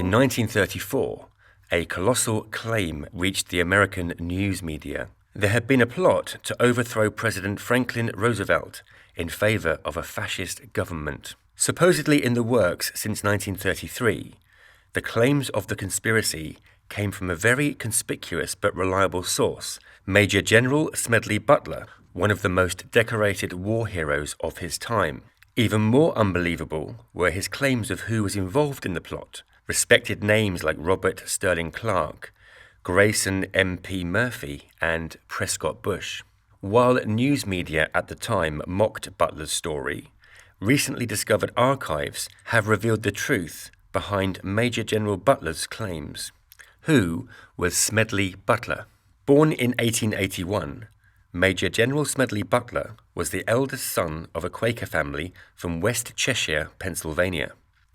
In 1934, a colossal claim reached the American news media. There had been a plot to overthrow President Franklin Roosevelt in favor of a fascist government. Supposedly in the works since 1933, the claims of the conspiracy came from a very conspicuous but reliable source, Major General Smedley Butler, one of the most decorated war heroes of his time. Even more unbelievable were his claims of who was involved in the plot. Respected names like Robert Sterling Clark, Grayson M.P. Murphy, and Prescott Bush. While news media at the time mocked Butler's story, recently discovered archives have revealed the truth behind Major General Butler's claims. Who was Smedley Butler? Born in 1881, Major General Smedley Butler was the eldest son of a Quaker family from West Cheshire, Pennsylvania.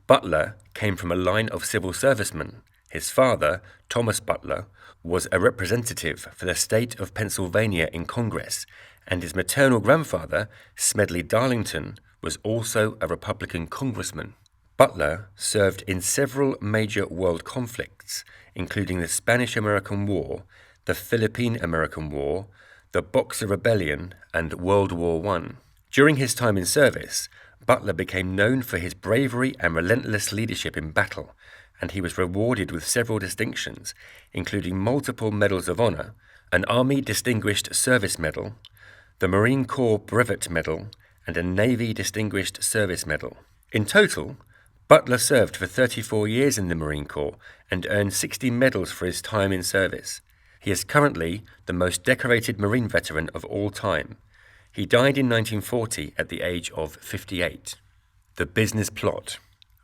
Butler came from a line of civil servicemen. His father, Thomas Butler, was a representative for the state of Pennsylvania in Congress, and his maternal grandfather, Smedley Darlington, was also a Republican congressman. Butler served in several major world conflicts, including the Spanish-American War, the Philippine-American War, the Boxer Rebellion, and World War I. During his time in service, Butler became known for his bravery and relentless leadership in battle, and he was rewarded with several distinctions, including multiple Medals of Honor, an Army Distinguished Service Medal, the Marine Corps Brevet Medal, and a Navy Distinguished Service Medal. In total, Butler served for 34 years in the Marine Corps and earned 60 medals for his time in service. He is currently the most decorated Marine veteran of all time. He died in 1940 at the age of 58. The business plot.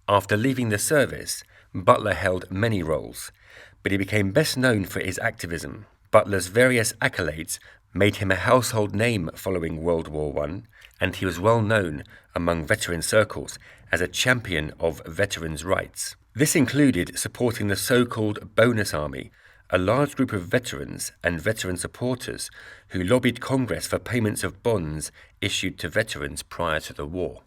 After leaving the service, Butler held many roles, but he became best known for his activism. Butler's various accolades made him a household name following World War I, and he was well known among veteran circles as a champion of veterans' rights. This included supporting the so-called Bonus Army, a large group of veterans and veteran supporters who lobbied Congress for payments of bonds issued to veterans prior to the war.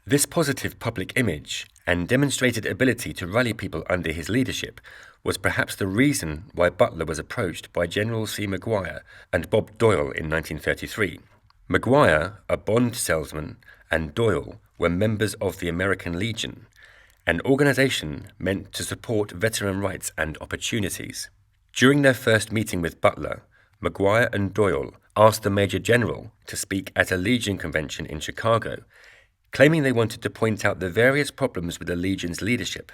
This positive public image and demonstrated ability to rally people under his leadership was perhaps the reason why Butler was approached by General C. Maguire and Bob Doyle in 1933. Maguire, a bond salesman, and Doyle were members of the American Legion, an organization meant to support veteran rights and opportunities. During their first meeting with Butler, Maguire and Doyle asked the Major General to speak at a Legion convention in Chicago, claiming they wanted to point out the various problems with the Legion's leadership.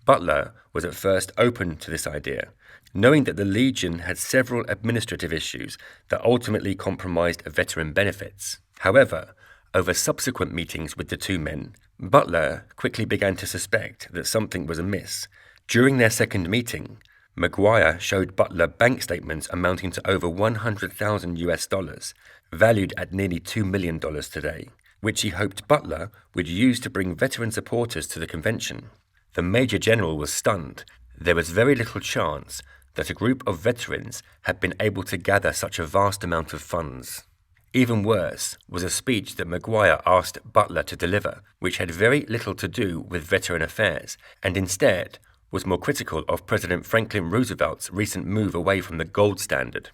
Butler was at first open to this idea, knowing that the Legion had several administrative issues that ultimately compromised veteran benefits. However, over subsequent meetings with the two men, Butler quickly began to suspect that something was amiss. During their second meeting, Maguire showed Butler bank statements amounting to over $100,000, valued at nearly $2 million today, which he hoped Butler would use to bring veteran supporters to the convention. The Major General was stunned. There was very little chance that a group of veterans had been able to gather such a vast amount of funds. Even worse was a speech that Maguire asked Butler to deliver, which had very little to do with veteran affairs, and instead was more critical of President Franklin Roosevelt's recent move away from the gold standard.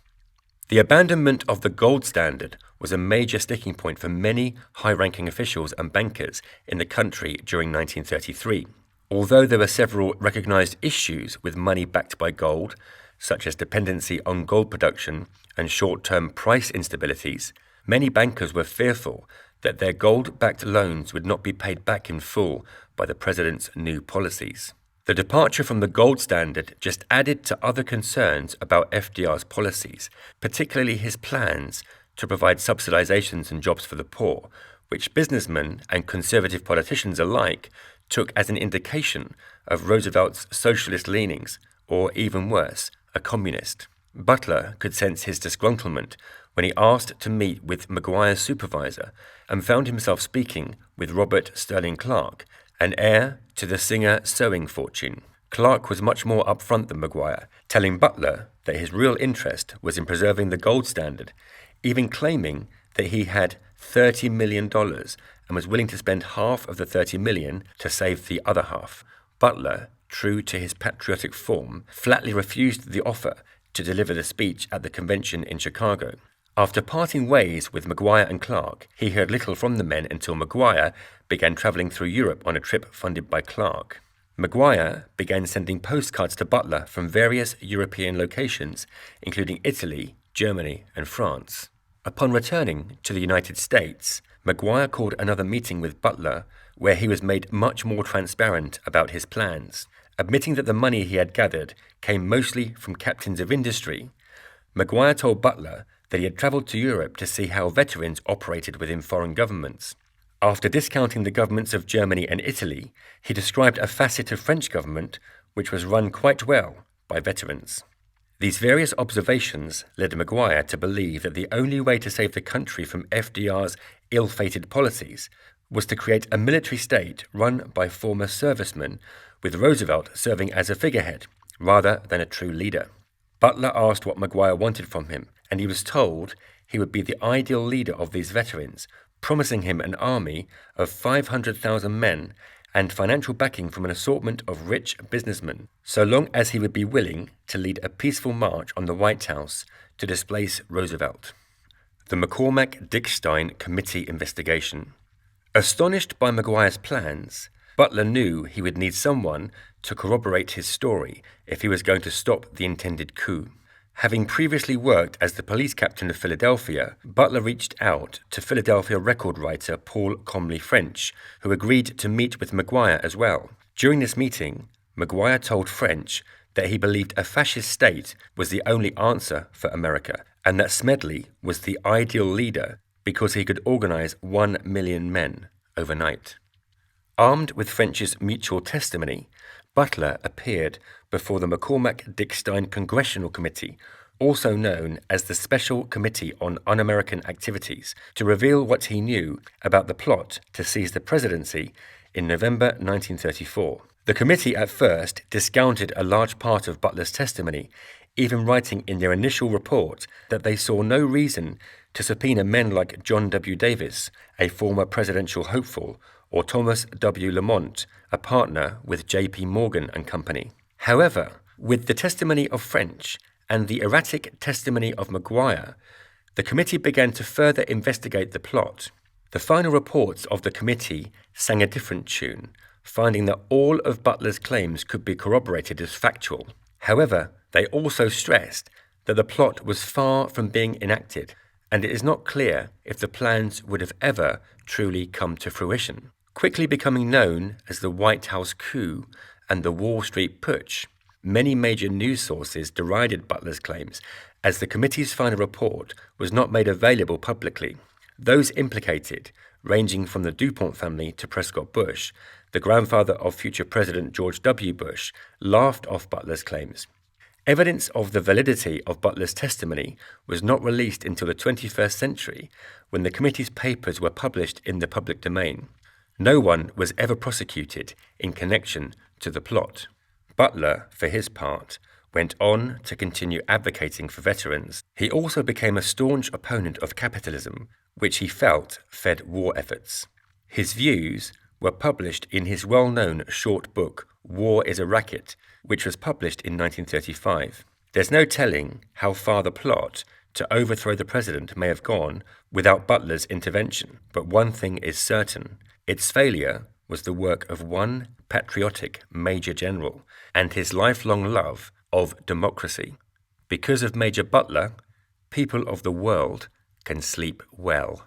The abandonment of the gold standard was a major sticking point for many high-ranking officials and bankers in the country during 1933. Although there were several recognized issues with money backed by gold, such as dependency on gold production and short-term price instabilities, many bankers were fearful that their gold-backed loans would not be paid back in full by the president's new policies. The departure from the gold standard just added to other concerns about FDR's policies, particularly his plans to provide subsidizations and jobs for the poor, which businessmen and conservative politicians alike took as an indication of Roosevelt's socialist leanings, or even worse, a communist. Butler could sense his disgruntlement when he asked to meet with Maguire's supervisor and found himself speaking with Robert Sterling Clark, an heir to the Singer sewing fortune. Clark was much more upfront than Maguire, telling Butler that his real interest was in preserving the gold standard, even claiming that he had $30 million and was willing to spend half of the $30 million to save the other half. Butler true to his patriotic form, flatly refused the offer to deliver the speech at the convention in Chicago. After parting ways with Maguire and Clark, he heard little from the men until Maguire began traveling through Europe on a trip funded by Clark. Maguire began sending postcards to Butler from various European locations, including Italy, Germany, and France. Upon returning to the United States, Maguire called another meeting with Butler, where he was made much more transparent about his plans. Admitting that the money he had gathered came mostly from captains of industry, Maguire told Butler that he had travelled to Europe to see how veterans operated within foreign governments. After discounting the governments of Germany and Italy, he described a facet of French government which was run quite well by veterans. These various observations led Maguire to believe that the only way to save the country from FDR's ill-fated policies was to create a military state run by former servicemen, with Roosevelt serving as a figurehead rather than a true leader. Butler asked what Maguire wanted from him, and he was told he would be the ideal leader of these veterans, promising him an army of 500,000 men and financial backing from an assortment of rich businessmen, so long as he would be willing to lead a peaceful march on the White House to displace Roosevelt. The McCormack-Dickstein Committee investigation. Astonished by Maguire's plans, Butler knew he would need someone to corroborate his story if he was going to stop the intended coup. Having previously worked as the police captain of Philadelphia, Butler reached out to Philadelphia record writer Paul Comley French, who agreed to meet with Maguire as well. During this meeting, Maguire told French that he believed a fascist state was the only answer for America, and that Smedley was the ideal leader because he could organize 1 million men overnight. Armed with French's mutual testimony, Butler appeared before the McCormack-Dickstein Congressional Committee, also known as the Special Committee on Un-American Activities, to reveal what he knew about the plot to seize the presidency in November 1934. The committee at first discounted a large part of Butler's testimony, even writing in their initial report that they saw no reason to subpoena men like John W. Davis, a former presidential hopeful, or Thomas W. Lamont, a partner with J.P. Morgan and Company. However, with the testimony of French and the erratic testimony of Maguire, the committee began to further investigate the plot. The final reports of the committee sang a different tune, finding that all of Butler's claims could be corroborated as factual. However, they also stressed that the plot was far from being enacted, and it is not clear if the plans would have ever truly come to fruition. Quickly becoming known as the White House coup and the Wall Street putsch, many major news sources derided Butler's claims, as the committee's final report was not made available publicly. Those implicated, ranging from the DuPont family to Prescott Bush, the grandfather of future President George W. Bush, laughed off Butler's claims. Evidence of the validity of Butler's testimony was not released until the 21st century, when the committee's papers were published in the public domain. No one was ever prosecuted in connection to the plot. Butler, for his part, went on to continue advocating for veterans. He also became a staunch opponent of capitalism, which he felt fed war efforts. His views were published in his well-known short book, War is a Racket, which was published in 1935. There's no telling how far the plot to overthrow the president may have gone without Butler's intervention, but one thing is certain. Its failure was the work of one patriotic Major General and his lifelong love of democracy. Because of Major Butler, people of the world can sleep well.